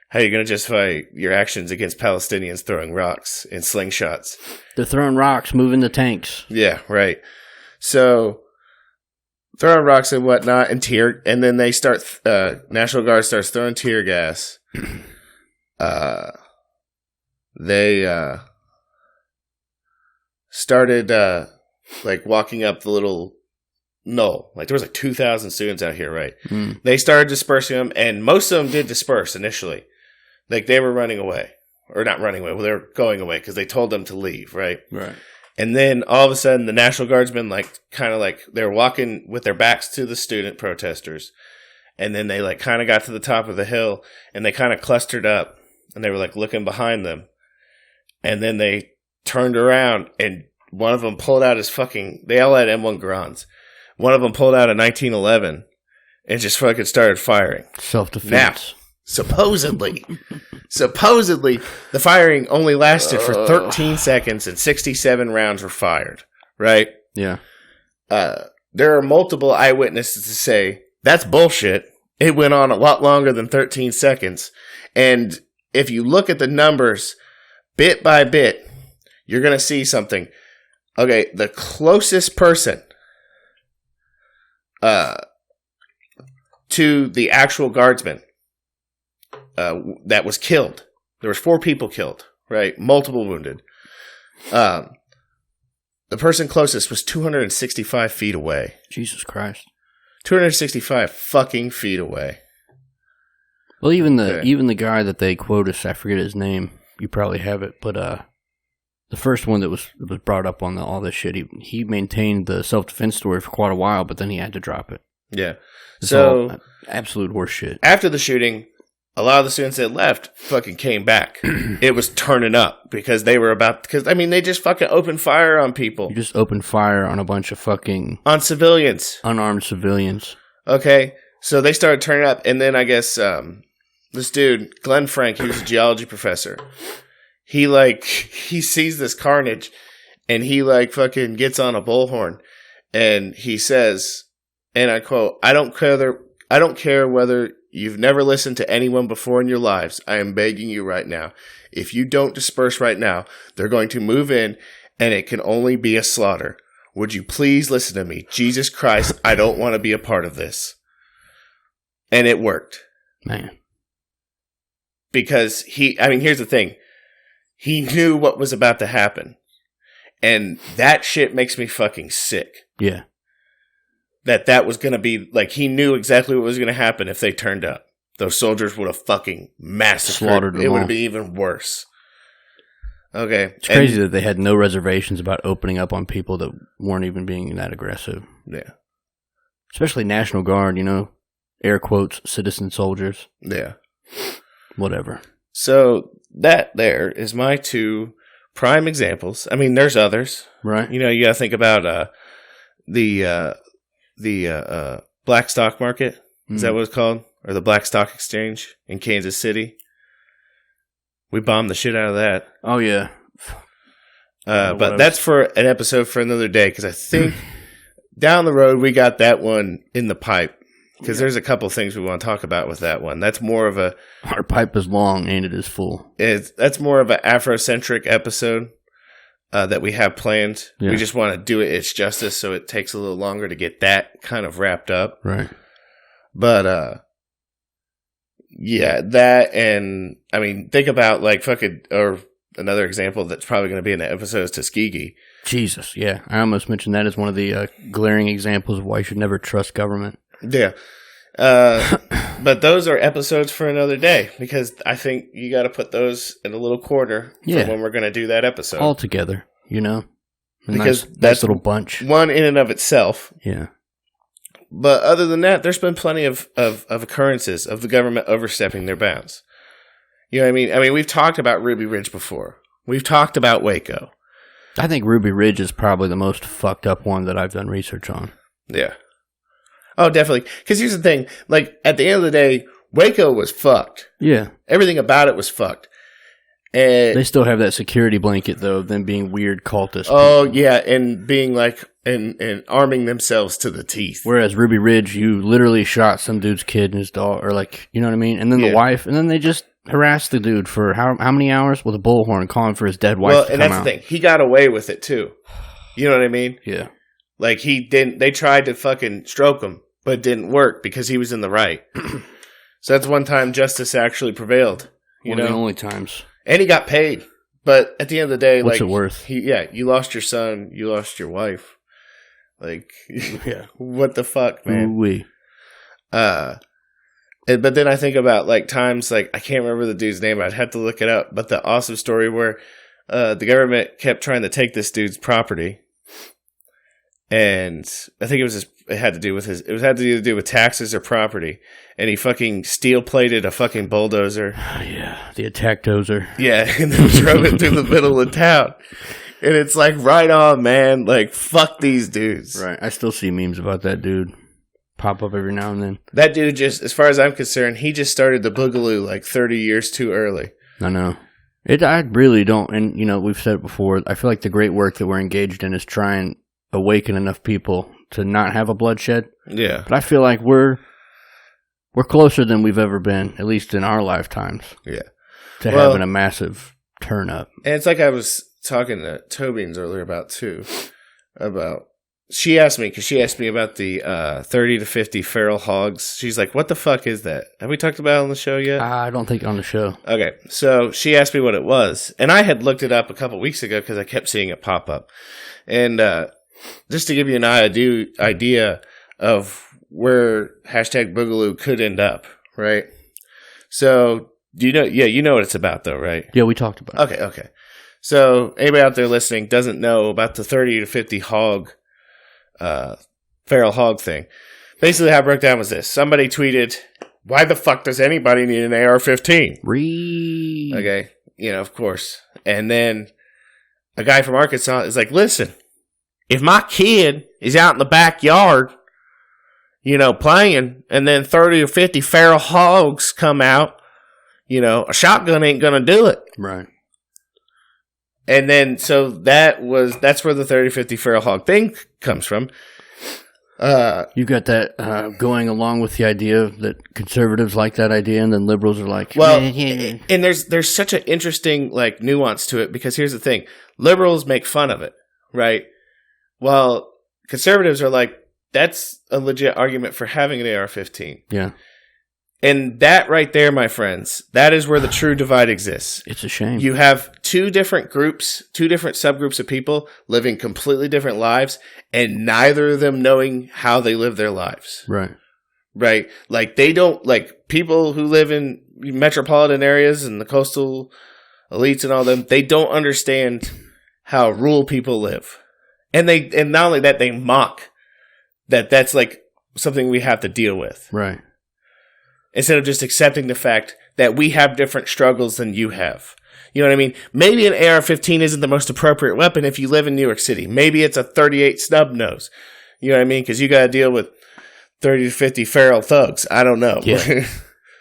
S3: how are you going to justify your actions against Palestinians throwing rocks and slingshots?
S2: They're throwing rocks, moving the tanks.
S3: Yeah, right. So throwing rocks and whatnot and then they start, National Guard starts throwing tear gas. They started walking up the little knoll. Like there was 2,000 students out here, right? Mm. They started dispersing them, and most of them did disperse initially. Like they were running away, or not running away. Well, they were going away because they told them to leave, right?
S2: Right.
S3: And then all of a sudden, the National Guardsmen they were walking with their backs to the student protesters, and then they kind of got to the top of the hill, and they kind of clustered up, and they were looking behind them, and then they turned around, and one of them pulled out they all had M1 Garans. One of them pulled out a 1911 and just fucking started firing.
S2: Self-defense.
S3: Now, supposedly, the firing only lasted for 13 seconds and 67 rounds were fired, right?
S2: Yeah.
S3: There are multiple eyewitnesses to say, that's bullshit. It went on a lot longer than 13 seconds. And if you look at the numbers bit by bit, you're going to see something. Okay, the closest person to the actual guardsman that was killed. There was 4 people killed, right? Multiple wounded. The person closest was 265 feet away.
S2: Jesus Christ. 265
S3: fucking feet away.
S2: Well, even the guy that they quote us, I forget his name. You probably have it, but the first one that was brought up on all this shit, he maintained the self-defense story for quite a while, but then he had to drop it.
S3: Yeah.
S2: So absolute horse shit.
S3: After the shooting, a lot of the students that left fucking came back. It was turning up because they just fucking opened fire on people.
S2: You just opened fire on a bunch of
S3: on civilians.
S2: Unarmed civilians.
S3: Okay. So they started turning up, and then I guess this dude, Glenn Frank, he was a geology professor. He sees this carnage, and he fucking gets on a bullhorn, and he says, and I quote, I don't care whether you've never listened to anyone before in your lives. I am begging you right now. If you don't disperse right now, they're going to move in, and it can only be a slaughter. Would you please listen to me? Jesus Christ, I don't want to be a part of this. And it worked.
S2: Man.
S3: Because here's the thing. He knew what was about to happen. And that shit makes me fucking sick.
S2: Yeah.
S3: That was going to be, he knew exactly what was going to happen if they turned up. Those soldiers would have fucking massacred.
S2: Slaughtered them.
S3: It would have been even worse. Okay.
S2: It's crazy that they had no reservations about opening up on people that weren't even being that aggressive.
S3: Yeah.
S2: Especially National Guard, air quotes, citizen soldiers.
S3: Yeah.
S2: Whatever.
S3: So that there is my 2 prime examples. I mean, there's others.
S2: Right.
S3: You got to think about the black stock market. Is that what it's called? Or the Black Stock Exchange in Kansas City. We bombed the shit out of that.
S2: Oh, yeah.
S3: But that's for an episode for another day, because I think down the road we got that one in the pipe. Because there's a couple things we want to talk about with that one. That's more of a...
S2: Our pipe is long and it is full.
S3: That's more of an Afrocentric episode that we have planned. Yeah. We just want to do it its justice, so it takes a little longer to get that kind of wrapped up.
S2: Right.
S3: But, yeah, that and... think about, or another example that's probably going to be in the episode is Tuskegee.
S2: Jesus, yeah. I almost mentioned that as one of the glaring examples of why you should never trust government.
S3: Yeah. But those are episodes for another day, because I think you got to put those in a little quarter for when we're going to do that episode.
S2: All together,
S3: because
S2: that's a little bunch.
S3: One in and of itself.
S2: Yeah.
S3: But other than that, there's been plenty of occurrences of the government overstepping their bounds. You know what I mean? We've talked about Ruby Ridge before. We've talked about Waco.
S2: I think Ruby Ridge is probably the most fucked up one that I've done research on.
S3: Yeah. Oh, definitely. Because here's the thing. Like, at the end of the day, Waco was fucked.
S2: Yeah.
S3: Everything about it was fucked. And
S2: they still have that security blanket, though, of them being weird cultists.
S3: Oh, yeah, and being like, and arming themselves to the teeth.
S2: Whereas Ruby Ridge, you literally shot some dude's kid and his dog, or like, you know what I mean? And then the wife, and then they just harassed the dude for how many hours with a bullhorn calling for his dead wife to come out.
S3: Well, and that's the thing. He got away with it, too. You know what I mean?
S2: Yeah.
S3: Like, they tried to fucking stroke him, but it didn't work because he was in the right. So that's one time justice actually prevailed.
S2: One of the only times.
S3: And he got paid. But at the end of the day,
S2: what's it worth?
S3: You lost your son, you lost your wife. Like,
S2: yeah.
S3: What the fuck, man?
S2: Ooh-wee.
S3: But then I think about, like, times, like, I can't remember the dude's name. I'd have to look it up. But the awesome story where the government kept trying to take this dude's property. And I think it had to do with taxes or property. And he fucking steel-plated a fucking bulldozer.
S2: Oh, yeah. The attack dozer.
S3: Yeah, and then drove it through the middle of town. And it's like, right on, man. Like, fuck these dudes.
S2: Right. I still see memes about that dude pop up every now and then.
S3: That dude just, as far as I'm concerned, he just started the boogaloo like 30 years too early.
S2: I know. I really don't, and you know, we've said it before, I feel like the great work that we're engaged in is trying to awaken enough people to not have a bloodshed.
S3: Yeah.
S2: But I feel like we're closer than we've ever been, at least in our lifetimes.
S3: Yeah.
S2: To having a massive turn up.
S3: And it's like I was talking to Tobin's earlier about, too, she asked me about the 30 to 50 feral hogs. She's like, what the fuck is that? Have we talked about it on the show yet?
S2: I don't think on the show.
S3: Okay, so she asked me what it was. And I had looked it up a couple weeks ago because I kept seeing it pop up. And just to give you an idea of where hashtag Boogaloo could end up, right? So, you know what it's about, though, right?
S2: Yeah, we talked about it.
S3: Okay. So, anybody out there listening doesn't know about the 30 to 50 feral hog thing. Basically, how it broke down was this. Somebody tweeted, why the fuck does anybody need an AR-15?
S2: Reese.
S3: Okay, of course. And then a guy from Arkansas is like, listen, if my kid is out in the backyard, playing, and then 30 or 50 feral hogs come out, a shotgun ain't gonna do it.
S2: Right.
S3: And then, so that's where the 30-50 feral hog thing comes from.
S2: You got that going along with the idea that conservatives like that idea, and then liberals are like,
S3: well, and there's such an interesting like nuance to it, because here's the thing: liberals make fun of it, right? Well, conservatives are like, that's a legit argument for having an AR-15.
S2: Yeah.
S3: And that right there, my friends, that is where the true divide exists.
S2: It's a shame.
S3: You have two different subgroups of people living completely different lives, and neither of them knowing how they live their lives.
S2: Right.
S3: Right? Like, they don't, like, people who live in metropolitan areas and the coastal elites and all them, they don't understand how rural people live. And not only that, they mock that's like something we have to deal with.
S2: Right.
S3: Instead of just accepting the fact that we have different struggles than you have. You know what I mean? Maybe an AR-15 isn't the most appropriate weapon if you live in New York City. Maybe it's a 38 snub nose. You know what I mean? Because you got to deal with 30 to 50 feral thugs. I don't know.
S2: Yeah.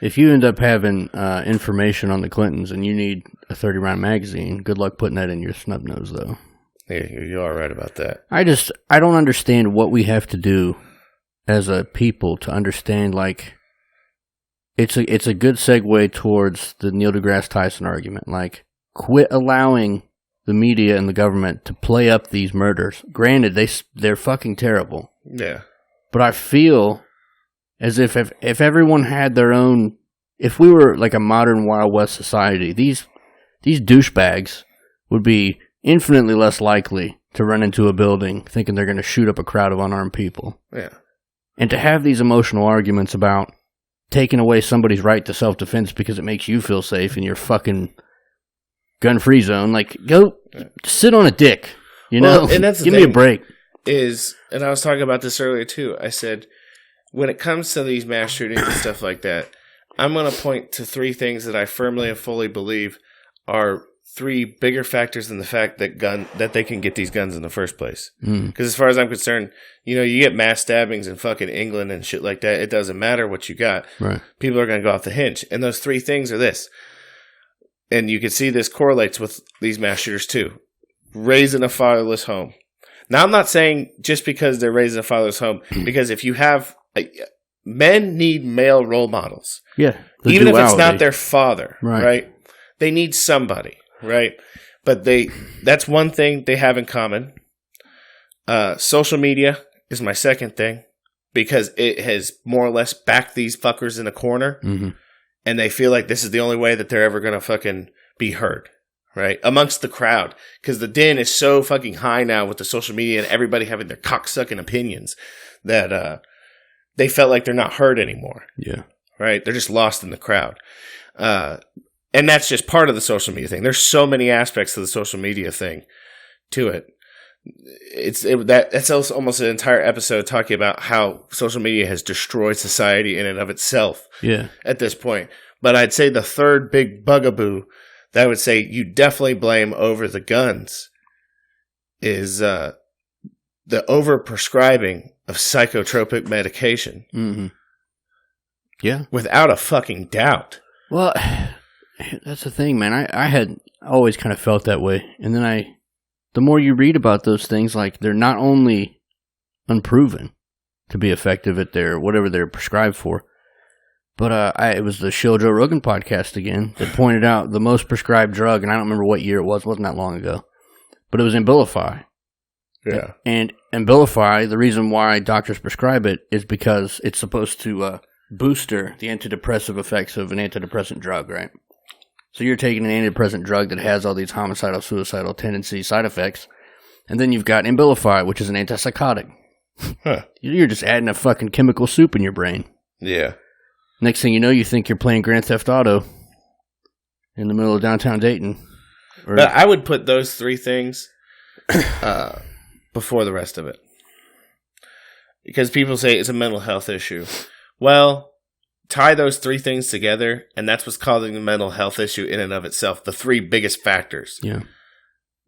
S2: If you end up having information on the Clintons and you need a 30-round magazine, good luck putting that in your snub nose, though.
S3: Yeah, you are right about that.
S2: I don't understand what we have to do as a people to understand, like, it's a good segue towards the Neil deGrasse Tyson argument. Like, quit allowing the media and the government to play up these murders. Granted, they're fucking terrible.
S3: Yeah.
S2: But I feel as if everyone had their own, if we were like a modern Wild West society, these douchebags would be infinitely less likely to run into a building thinking they're going to shoot up a crowd of unarmed people.
S3: Yeah.
S2: And to have these emotional arguments about taking away somebody's right to self-defense because it makes you feel safe in your fucking gun-free zone, like, go sit on a dick, know?
S3: And that's
S2: give me a break.
S3: And I was talking about this earlier too. I said, when it comes to these mass shootings and stuff like that, I'm going to point to three things that I firmly and fully believe are three bigger factors than the fact that they can get these guns in the first place. Because as far as I'm concerned, you get mass stabbings in fucking England and shit like that. It doesn't matter what you got.
S2: Right.
S3: People are going to go off the hinge. And those three things are this. And you can see this correlates with these mass shooters too. Raising a fatherless home. Now, I'm not saying just because they're raising a fatherless home, because if you have men need male role models.
S2: Yeah.
S3: Even if it's not their father, right? They need somebody, right? But that's one thing they have in common. Social media is my second thing, because it has more or less backed these fuckers in a corner. Mm-hmm. And they feel like this is the only way that they're ever going to fucking be heard, right? Amongst the crowd. Because the din is so fucking high now with the social media and everybody having their cocksucking opinions that they felt like they're not heard anymore.
S2: Yeah. Right?
S3: They're just lost in the crowd. And that's just part of the social media thing. There's so many aspects to the social media thing to it. That's almost an entire episode talking about how social media has destroyed society in and of itself.
S2: Yeah. At
S3: this point. But I'd say the third big bugaboo that I would say you definitely blame over the guns is the overprescribing of psychotropic medication.
S2: Mm-hmm. Yeah.
S3: Without a fucking doubt.
S2: Well, that's the thing, man. I had always kind of felt that way. And then the more you read about those things, like, they're not only unproven to be effective at whatever they're prescribed for, but it was the Shill Joe Rogan podcast again that pointed out the most prescribed drug, and I don't remember what year it wasn't that long ago, but it was Abilify.
S3: Yeah.
S2: And Abilify, the reason why doctors prescribe it is because it's supposed to booster the antidepressive effects of an antidepressant drug, right? So you're taking an antidepressant drug that has all these homicidal, suicidal tendency side effects, and then you've got Abilify, which is an antipsychotic.
S3: Huh.
S2: You're just adding a fucking chemical soup in your brain.
S3: Yeah.
S2: Next thing you know, you think you're playing Grand Theft Auto in the middle of downtown Dayton.
S3: But I would put those three things before the rest of it. Because people say it's a mental health issue. Well, tie those three things together, and that's what's causing the mental health issue in and of itself. The three biggest factors.
S2: Yeah.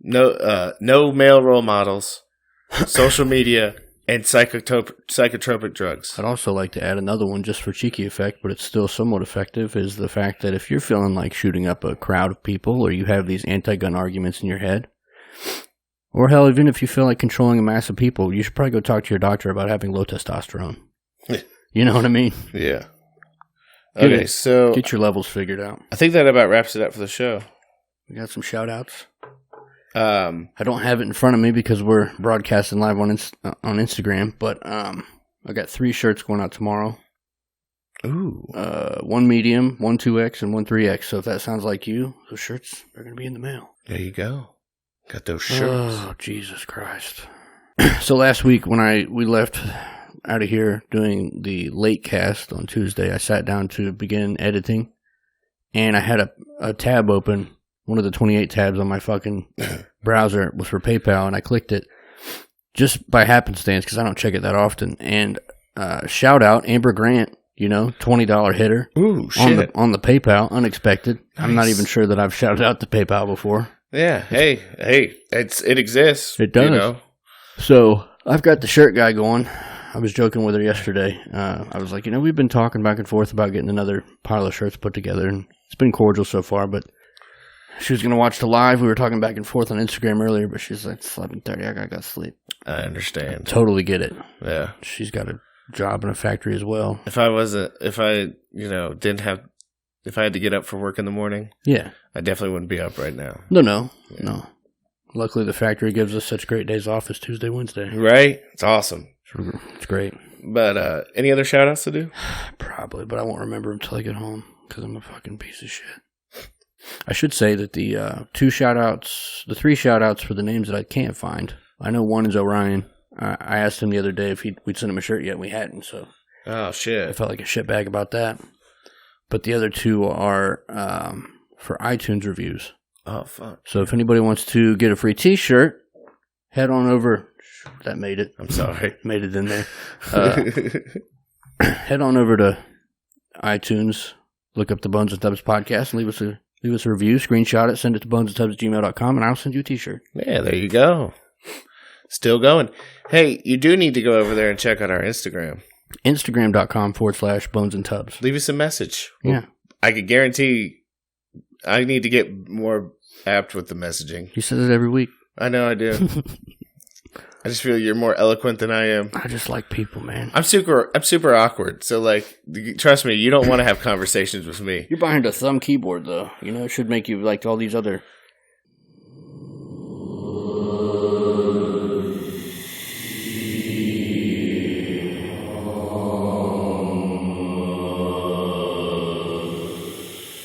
S3: No male role models, social media, and psychotropic drugs.
S2: I'd also like to add another one just for cheeky effect, but it's still somewhat effective, is the fact that if you're feeling like shooting up a crowd of people, or you have these anti-gun arguments in your head, or hell, even if you feel like controlling a mass of people, you should probably go talk to your doctor about having low testosterone. You know what I mean?
S3: Yeah. Okay, so
S2: get your levels figured out.
S3: I think that about wraps it up for the show.
S2: We got some shout-outs. I don't have it in front of me because we're broadcasting live on Instagram, but I got 3 shirts going out tomorrow.
S3: Ooh.
S2: 1 medium, 1 2X, and 1 3X. So if that sounds like you, those shirts are going to be in the mail.
S3: There you go. Got those shirts.
S2: Oh, Jesus Christ. So last week when we left out of here doing the late cast on Tuesday, I sat down to begin editing, and I had a tab open. One of the 28 tabs on my fucking browser was for PayPal, and I clicked it just by happenstance because I don't check it that often. And shout out Amber Grant, $20 hitter.
S3: Ooh, shit.
S2: On the PayPal, unexpected.
S3: Nice.
S2: I'm not even sure that I've shouted out to PayPal before.
S3: Yeah, hey, it exists.
S2: It does. So I've got the shirt guy going. I was joking with her yesterday. I was like, we've been talking back and forth about getting another pile of shirts put together, and it's been cordial so far, but she was going to watch the live. We were talking back and forth on Instagram earlier, but she's like, it's 11:30. I got to sleep.
S3: I understand.
S2: Totally get it.
S3: Yeah.
S2: She's got a job in a factory as well.
S3: If I had to get up for work in the morning,
S2: yeah,
S3: I definitely wouldn't be up right now.
S2: No. Luckily, the factory gives us such great days off as Tuesday, Wednesday.
S3: Right? It's awesome.
S2: It's great.
S3: But any other shout-outs to do?
S2: Probably, but I won't remember them until I get home because I'm a fucking piece of shit. I should say that the 3 shout-outs for the names that I can't find. I know one is Orion. I asked him the other day if we'd sent him a shirt yet, and we hadn't, so.
S3: Oh, shit.
S2: I felt like a shitbag about that. But the other 2 are for iTunes reviews.
S3: Oh, fuck.
S2: So if anybody wants to get a free t-shirt, head on over. That made it.
S3: I'm sorry.
S2: Made it in there. Head on over to iTunes, look up the Bones and Thumbs podcast, and leave us a Leave us a review, screenshot it, send it to bonesandtubs@gmail.com, and I'll send you a t-shirt.
S3: Yeah, there you go. Still going. Hey, you do need to go over there and check out our Instagram.
S2: Instagram.com/bonesandtubs.
S3: Leave us a message.
S2: Yeah.
S3: I could guarantee I need to get more apt with the messaging.
S2: He says it every week.
S3: I know I do. I just feel you're more eloquent than I am.
S2: I just like people, man.
S3: I'm super awkward. So, like, trust me, you don't want to have conversations with me.
S2: You're behind a thumb keyboard, though. You know, it should make you like all these other...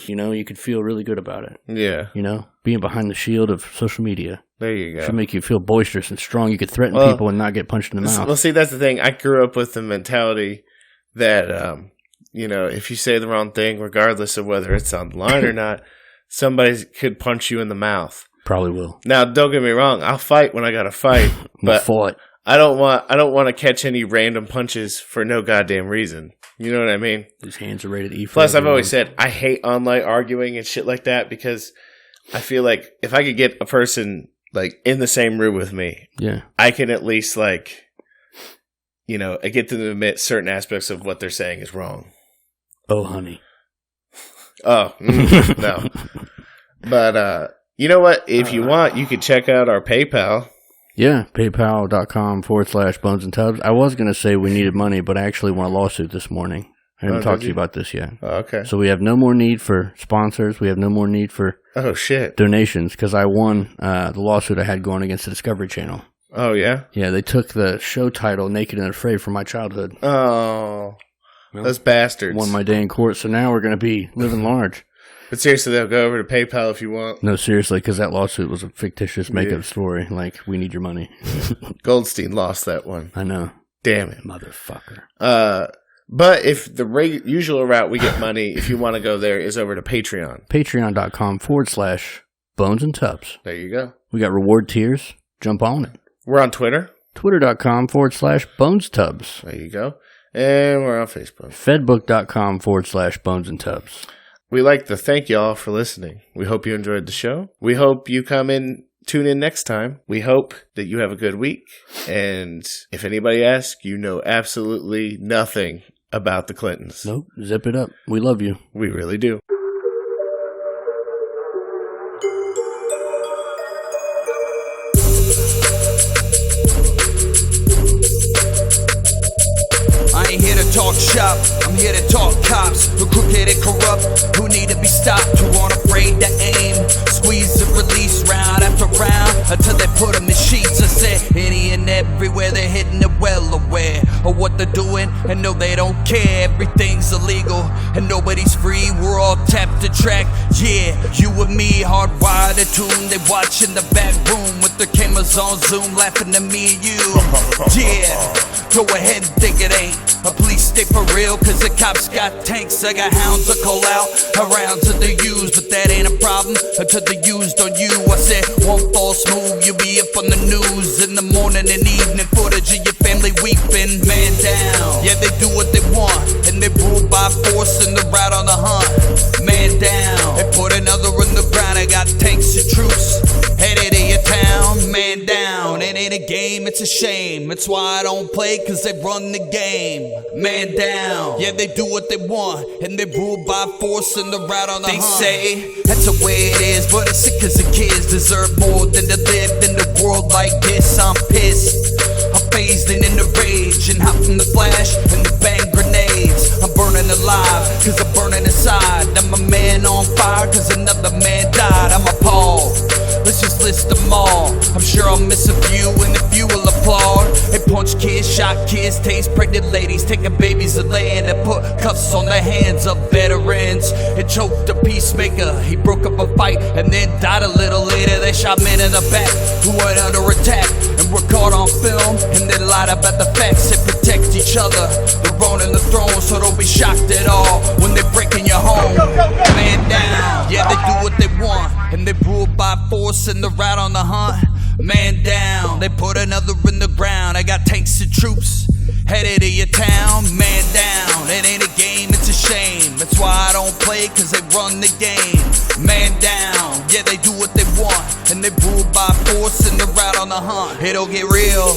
S2: You know, you could feel really good about it.
S3: Yeah.
S2: You know, being behind the shield of social media.
S3: There you go.
S2: Should make you feel boisterous and strong. You could threaten people and not get punched in the mouth.
S3: Well, see, that's the thing. I grew up with the mentality that, you know, if you say the wrong thing, regardless of whether it's online or not, somebody could punch you in the mouth.
S2: Probably will.
S3: Now, don't get me wrong. I'll fight when I got to fight. But
S2: fought.
S3: I don't want to catch any random punches for no goddamn reason. You know what I mean?
S2: These hands are rated E for
S3: Plus,
S2: everyone.
S3: I've always said I hate online arguing and shit like that because I feel like if I could get a person like in the same room with me,
S2: yeah,
S3: I can at least like, you know, I get them to admit certain aspects of what they're saying is wrong.
S2: Oh, honey.
S3: Oh, no. But you know what? If you want, you could check out our PayPal.
S2: Yeah, paypal.com/bonesandtubs. I was going to say we needed money, but I actually won a lawsuit this morning. I haven't talked to you about this yet.
S3: Oh, okay.
S2: So we have no more need for sponsors. We have no more need for donations because I won the lawsuit I had going against the Discovery Channel.
S3: Oh, yeah?
S2: Yeah, they took the show title Naked and Afraid from my childhood.
S3: Oh, those bastards.
S2: Won my day in court, so now we're going to be living large.
S3: But seriously, they'll go over to PayPal if you want.
S2: No, seriously, because that lawsuit was a fictitious makeup story. Like, we need your money.
S3: Goldstein lost that one.
S2: I know.
S3: Damn it.
S2: Motherfucker.
S3: But if the usual route we get money, if you want to go there, is over to Patreon.
S2: Patreon.com/bonesandtubs.
S3: There you go.
S2: We got reward tiers. Jump on it.
S3: We're on Twitter.
S2: Twitter.com/bonestubbs.
S3: There you go. And we're on Facebook.
S2: Fedbook.com/bonesandtubs.
S3: We like to thank y'all for listening. We hope you enjoyed the show. We hope you tune in next time. We hope that you have a good week. And if anybody asks, you know absolutely nothing about the Clintons.
S2: Nope. Zip it up. We love you.
S3: We really do.
S1: I ain't here to talk shop, I'm here to talk cops who crooked and corrupt, who need to be stopped, who aren't afraid to aim, squeeze and release round after round until they put them in sheets. I said any and everywhere they're hitting it, well aware of what they're doing, and no, they don't care. Everything's illegal and nobody's free. We're all tapped to track, yeah, you and me hardwired to tune. They watch in the back room with their cameras on Zoom, laughing at me and you. Yeah, go ahead and think it ain't. Police stay for real, cause the cops got tanks. I got hounds to call out, around to the used, but that ain't a problem until they used on you. I said, one false move, you'll be up on the news in the morning and evening, footage of your family weeping. Man down, yeah, they do what they want, and they rule by force and they're out on the hunt. Man down, they put another in the ground. I got tanks and troops headed to your town. Man down, it ain't a game, it's a shame. That's why I don't play, cause they run the game. Man down, yeah, they do what they want, and they rule by force and they're out on the hunt. They say that's the way it is, but it's sick cause the kids deserve more than to live in the world like this. I'm pissed, I'm phased in the rage, and hop from the flash and the bang grenades. I'm burning alive, cause I'm burning inside. I'm a man on fire, cause another man died. I'm appalled, let's just list them all. I'm sure I'll miss a few, and a few will applaud. They punch kids, shot kids, taste pregnant ladies, taking babies to land, and put cuffs on the hands of veterans. It choked a peacemaker, he broke up a fight and then died a little later. They shot men in the back who went under attack and were caught on film, and they lied about the facts. They protect each other, they're owning the throne, so don't be shocked at all when they break in your home. Man down, yeah, they do what they want, and they rule by force and they're out on the hunt. Man down, they put another in the ground. I got tanks and troops headed to your town. Man down, it ain't a game, it's a shame. That's why I don't play, cause they run the game. Man send her out on the hunt. It'll get real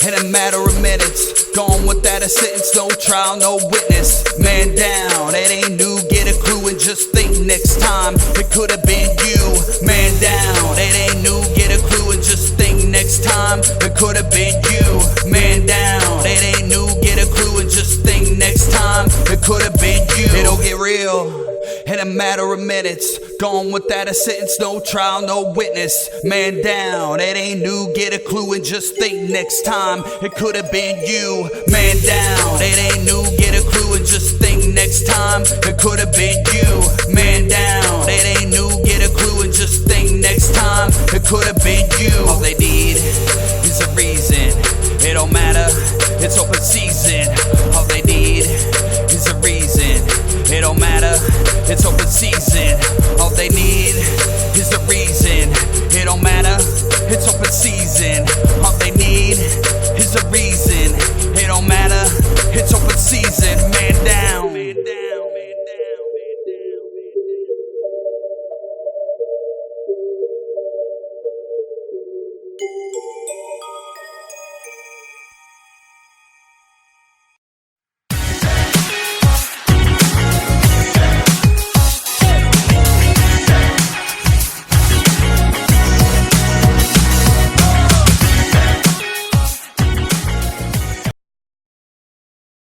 S1: in a matter of minutes. Gone without a sentence, no trial, no witness. Man down, it ain't new, get a clue and just think next time it could have been you. Man down, it ain't new, get a clue and just think next time it could have been you. Man down, it ain't new, get a clue and just think next time it could have been you. It'll get real in a matter of minutes. Gone without a sentence, no trial, no witness. Man down, it ain't new, get a clue and just think next time it could have been you. Man down, it ain't new, get a clue and just think next time it could have been you. Man down, it ain't new, get a clue and just think next time it could have been you. All they need is a reason, it don't matter, it's open season.